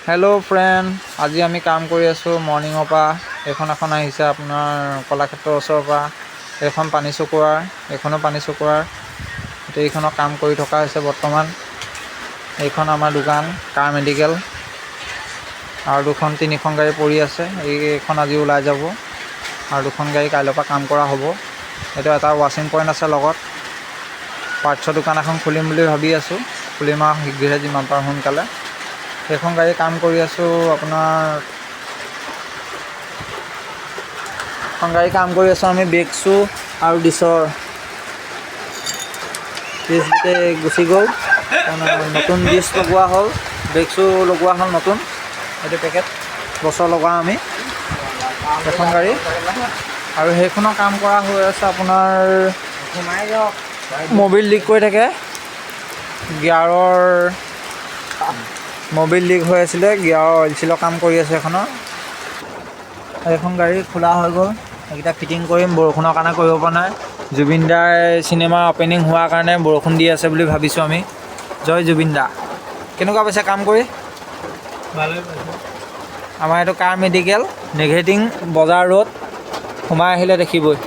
Hello' friend, আজি আমি কাম কৰি আছোঁ মৰ্ণিঙৰ পৰা। এখন আহিছে আপোনাৰ কলাক্ষেত্ৰৰ ওচৰৰ পৰা, এইখন পানী চকুৱাৰ, এইখনো পানী চকুৱাৰ। গোটেইখনৰ কাম কৰি থকা হৈছে বৰ্তমান। এইখন আমাৰ দোকান কাৰ মেডিকেল, আৰু দুখন তিনিখন গাড়ী পৰি আছে। এইখন আজি ওলাই যাব আৰু দুখন গাড়ী কাইলৈৰ পৰা কাম কৰা হ'ব। এইটো এটা ৱাশ্বিং পইণ্ট আছে লগত। পাৰ্টছৰ দোকান এখন খুলিম বুলি ভাবি আছোঁ, খুলিম আৰু শীঘ্ৰে যিমান পাৰোঁ সোনকালে। সেইখন গাড়ী কাম কৰি আছোঁ আপোনাৰ, এখন গাড়ী কাম কৰি আছোঁ আমি ব্ৰেক শ্বু আৰু ডিছৰ ডিছ গোটেই গুচি গ'ল। নতুন ডিছ লগোৱা হ'ল, ব্ৰেক শ্বু লগোৱা হ'ল নতুন, এইটো পেকেট বছৰ লগাওঁ আমি এখন গাড়ী। আৰু সেইখনৰ কাম কৰা হৈ আছে আপোনাৰ, মবিল লিক কৰি থাকে, গিয়াৰৰ মবিল লিক হৈ আছিলে, গিয়াৰৰ অইল চিলৰ কাম কৰি আছে এখনৰ। এইখন গাড়ী খোলা হৈ গ'ল, সেইকেইটা ফিটিং কৰিম। বৰষুণৰ কাৰণে কৰিব পৰা নাই। জুবিন দাৰ চিনেমাৰ অপেনিং হোৱাৰ কাৰণে বৰষুণ দি আছে বুলি ভাবিছোঁ আমি। জয় জুবিন দা। কেনেকুৱা পাইছে কাম কৰি? ভালেই পাইছোঁ। আমাৰ এইটো কাৰ মেডিকেল, নেঘেটিং বজাৰ ৰোড, সোমাই আহিলে দেখিবই।